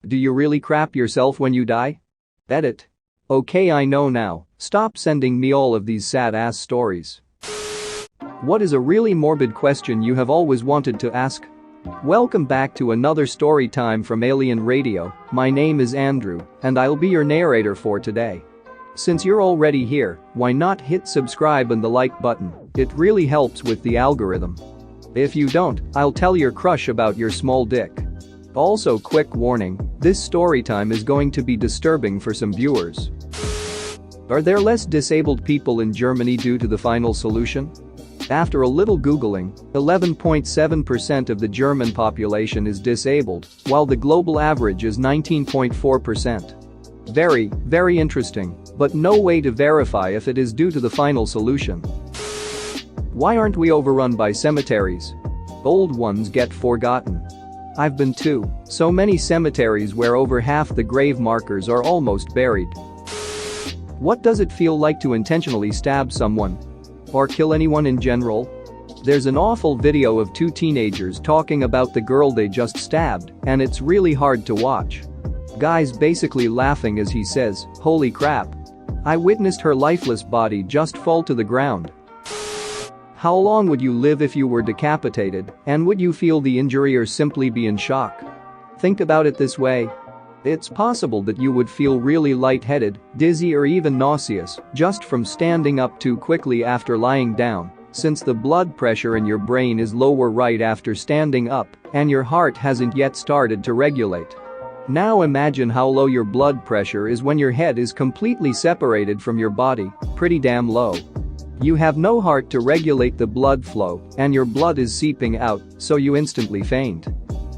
Do you really crap yourself when you die? Edit. Okay, I know now, stop sending me all of these sad-ass stories. What is a really morbid question you have always wanted to ask? Welcome back to another story time from Alien Radio. My name is Andrew, and I'll be your narrator for today. Since you're already here, why not hit subscribe and the like button? It really helps with the algorithm. If you don't, I'll tell your crush about your small dick. Also, quick warning, this story time is going to be disturbing for some viewers. Are there less disabled people in Germany due to the final solution? After a little googling, 11.7% of the German population is disabled, while the global average is 19.4%. Very interesting, but no way to verify if it is due to the final solution. Why aren't we overrun by cemeteries? Old ones get forgotten. I've been to so many cemeteries where over half the grave markers are almost buried. What does it feel like to intentionally stab someone? Or kill anyone in general? There's an awful video of two teenagers talking about the girl they just stabbed, and it's really hard to watch. Guy's basically laughing as he says, "Holy crap. I witnessed her lifeless body just fall to the ground." How long would you live if you were decapitated, and would you feel the injury or simply be in shock? Think about it this way. It's possible that you would feel really lightheaded, dizzy or even nauseous just from standing up too quickly after lying down, since the blood pressure in your brain is lower right after standing up and your heart hasn't yet started to regulate. Now imagine how low your blood pressure is when your head is completely separated from your body, pretty damn low. You have no heart to regulate the blood flow, and your blood is seeping out, so you instantly faint.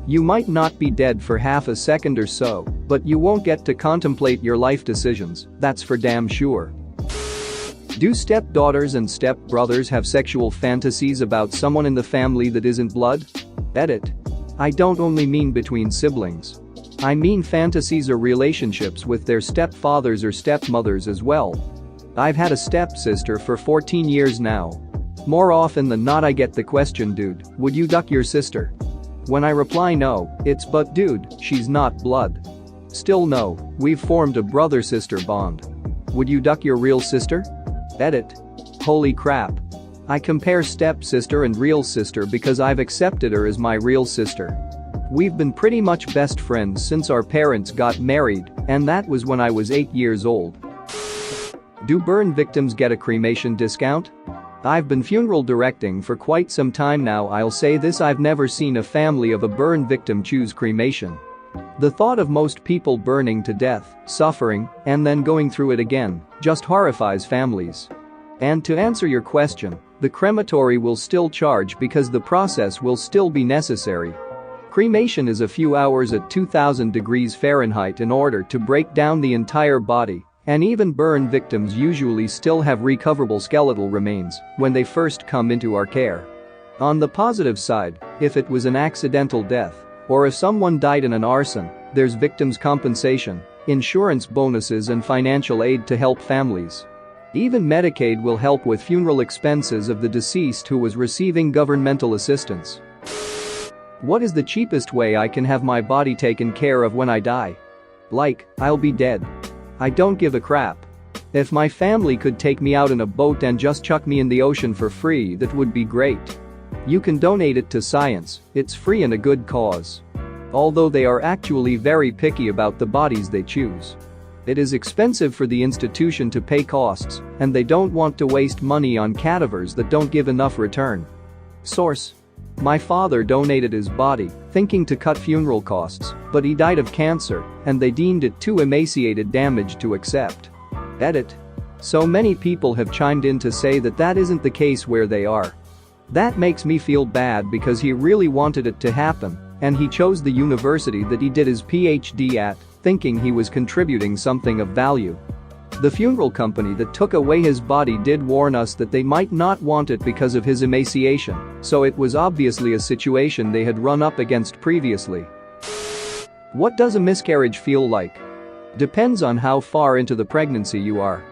You might not be dead for half a second or so, but you won't get to contemplate your life decisions, that's for damn sure. Do stepdaughters and stepbrothers have sexual fantasies about someone in the family that isn't blood? Edit. I don't only mean between siblings. I mean fantasies or relationships with their stepfathers or stepmothers as well. I've had a stepsister for 14 years now. More often than not I get the question, dude, would you duck your sister? When I reply no, it's but dude, she's not blood. Still no, we've formed a brother-sister bond. Would you duck your real sister? Edit. Holy crap. I compare stepsister and real sister because I've accepted her as my real sister. We've been pretty much best friends since our parents got married, and that was when I was 8 years old. Do burn victims get a cremation discount? I've been funeral directing for quite some time now. I'll say this, I've never seen a family of a burn victim choose cremation. The thought of most people burning to death, suffering, and then going through it again just horrifies families. And to answer your question, the crematory will still charge because the process will still be necessary. Cremation is a few hours at 2000 degrees Fahrenheit in order to break down the entire body. And even burn victims usually still have recoverable skeletal remains when they first come into our care. On the positive side, if it was an accidental death, or if someone died in an arson, there's victims' compensation, insurance bonuses and financial aid to help families. Even Medicaid will help with funeral expenses of the deceased who was receiving governmental assistance. What is the cheapest way I can have my body taken care of when I die? Like, I'll be dead. I don't give a crap. If my family could take me out in a boat and just chuck me in the ocean for free, that would be great. You can donate it to science, it's free and a good cause. Although they are actually very picky about the bodies they choose. It is expensive for the institution to pay costs, and they don't want to waste money on cadavers that don't give enough return. Source. My father donated his body, thinking to cut funeral costs, but he died of cancer, and they deemed it too emaciated damage to accept. Edit. So many people have chimed in to say that that isn't the case where they are. That makes me feel bad because he really wanted it to happen, and he chose the university that he did his PhD at, thinking he was contributing something of value. The funeral company that took away his body did warn us that they might not want it because of his emaciation, so it was obviously a situation they had run up against previously. What does a miscarriage feel like? Depends on how far into the pregnancy you are.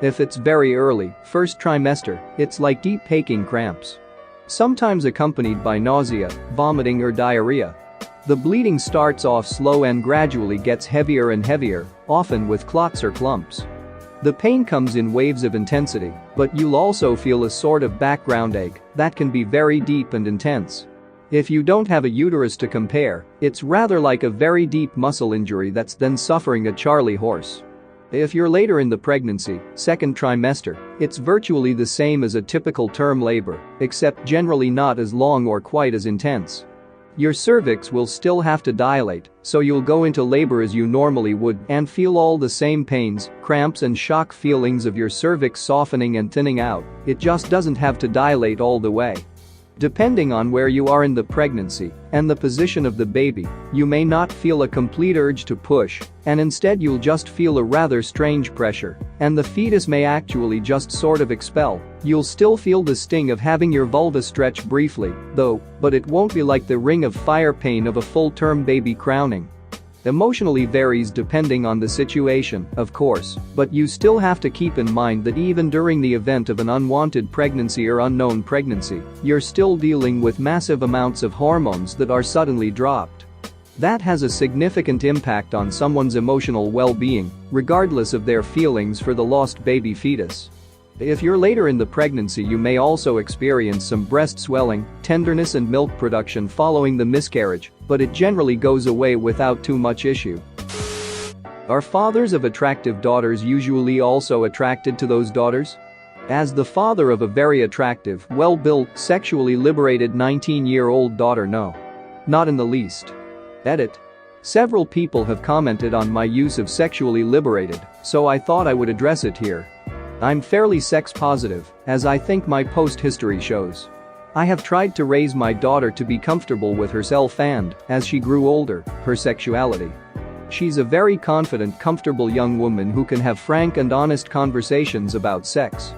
If it's very early, first trimester, it's like deep aching cramps. Sometimes accompanied by nausea, vomiting or diarrhea. The bleeding starts off slow and gradually gets heavier and heavier, often with clots or clumps. The pain comes in waves of intensity, but you'll also feel a sort of background ache that can be very deep and intense. If you don't have a uterus to compare, it's rather like a very deep muscle injury that's then suffering a Charlie horse. If you're later in the pregnancy, second trimester, it's virtually the same as a typical term labor, except generally not as long or quite as intense. Your cervix will still have to dilate, so you'll go into labor as you normally would and feel all the same pains, cramps and shock feelings of your cervix softening and thinning out. It just doesn't have to dilate all the way. Depending on where you are in the pregnancy and the position of the baby, you may not feel a complete urge to push, and instead you'll just feel a rather strange pressure, and the fetus may actually just sort of expel. You'll still feel the sting of having your vulva stretch briefly, though, but it won't be like the ring of fire pain of a full-term baby crowning. Emotionally varies depending on the situation, of course, but you still have to keep in mind that even during the event of an unwanted pregnancy or unknown pregnancy, you're still dealing with massive amounts of hormones that are suddenly dropped. That has a significant impact on someone's emotional well-being, regardless of their feelings for the lost baby fetus. If you're later in the pregnancy, you may also experience some breast swelling, tenderness and milk production following the miscarriage, but it generally goes away without too much issue. Are fathers of attractive daughters usually also attracted to those daughters? As the father of a very attractive, well-built, sexually liberated 19-year-old daughter, no. Not in the least. Edit. Several people have commented on my use of sexually liberated, so I thought I would address it here. I'm fairly sex positive, as I think my post history shows. I have tried to raise my daughter to be comfortable with herself and, as she grew older, her sexuality. She's a very confident, comfortable young woman who can have frank and honest conversations about sex.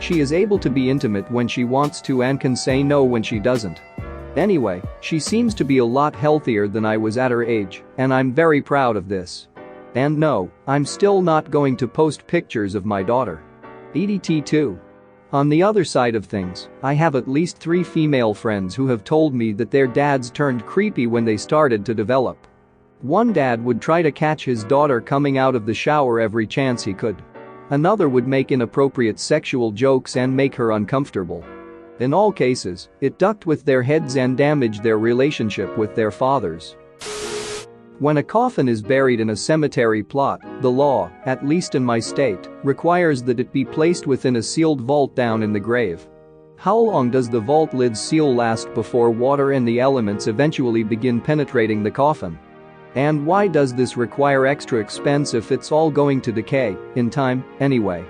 She is able to be intimate when she wants to and can say no when she doesn't. Anyway, she seems to be a lot healthier than I was at her age, and I'm very proud of this. And no, I'm still not going to post pictures of my daughter. EDT2. On the other side of things, I have at least 3 female friends who have told me that their dads turned creepy when they started to develop. One dad would try to catch his daughter coming out of the shower every chance he could. Another would make inappropriate sexual jokes and make her uncomfortable. In all cases, it ducked with their heads and damaged their relationship with their fathers. When a coffin is buried in a cemetery plot, the law, at least in my state, requires that it be placed within a sealed vault down in the grave. How long does the vault lid's seal last before water and the elements eventually begin penetrating the coffin? And why does this require extra expense if it's all going to decay, in time, anyway?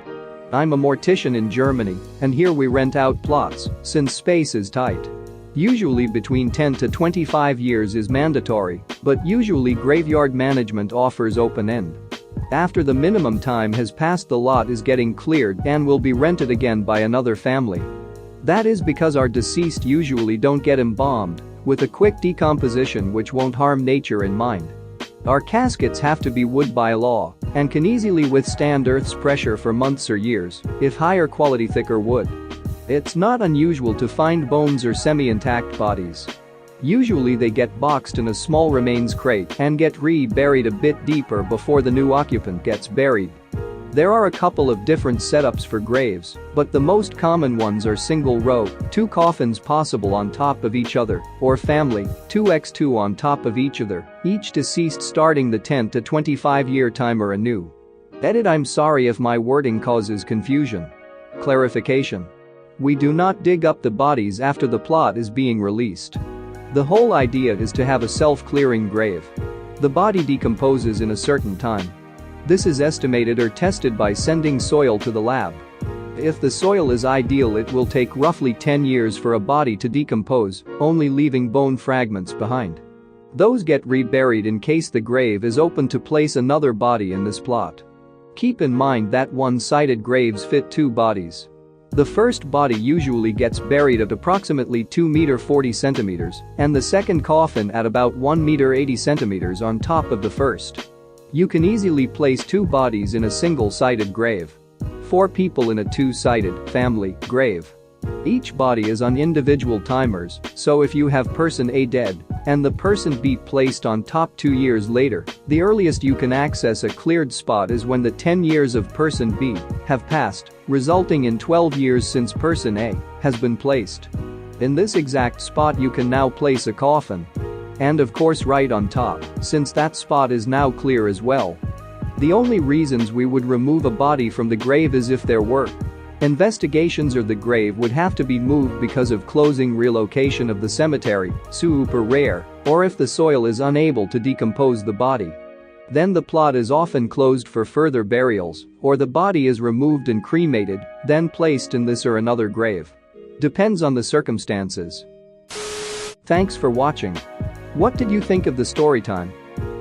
I'm a mortician in Germany, and here we rent out plots, since space is tight. Usually between 10 to 25 years is mandatory, but usually graveyard management offers open end. After the minimum time has passed, the lot is getting cleared and will be rented again by another family. That is because our deceased usually don't get embalmed, with a quick decomposition which won't harm nature in mind. Our caskets have to be wood by law and can easily withstand Earth's pressure for months or years, if higher quality thicker wood. It's not unusual to find bones or semi-intact bodies. Usually they get boxed in a small remains crate and get reburied a bit deeper before the new occupant gets buried. There are a couple of different setups for graves, but the most common ones are single row, 2 coffins possible on top of each other, or family, 2x2 on top of each other, each deceased starting the 10 to 25-year timer anew. Edit. I'm sorry if my wording causes confusion. Clarification. We do not dig up the bodies after the plot is being released. The whole idea is to have a self-clearing grave. The body decomposes in a certain time. This is estimated or tested by sending soil to the lab. If the soil is ideal, it will take roughly 10 years for a body to decompose, only leaving bone fragments behind. Those get reburied in case the grave is open to place another body in this plot. Keep in mind that one-sided graves fit 2 bodies. The first body usually gets buried at approximately 2 meters 40 centimeters, and the second coffin at about 1 meter 80 centimeters on top of the first. You can easily place 2 bodies in a single-sided grave. 4 people in a 2-sided family grave. Each body is on individual timers, so if you have person A dead, and the person beat placed on top 2 years later. The earliest you can access a cleared spot is when the 10 years of person B have passed, resulting in 12 years since person A has been placed. In this exact spot you can now place a coffin. And of course right on top, since that spot is now clear as well. The only reasons we would remove a body from the grave is if there were investigations or the grave would have to be moved because of closing relocation of the cemetery, super rare, or if the soil is unable to decompose the body. Then the plot is often closed for further burials, or the body is removed and cremated, then placed in this or another grave. Depends on the circumstances. Thanks for watching. What did you think of the story time?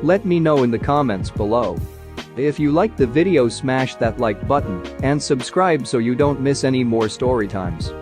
Let me know in the comments below. If you liked the video, smash that like button and subscribe so you don't miss any more story times.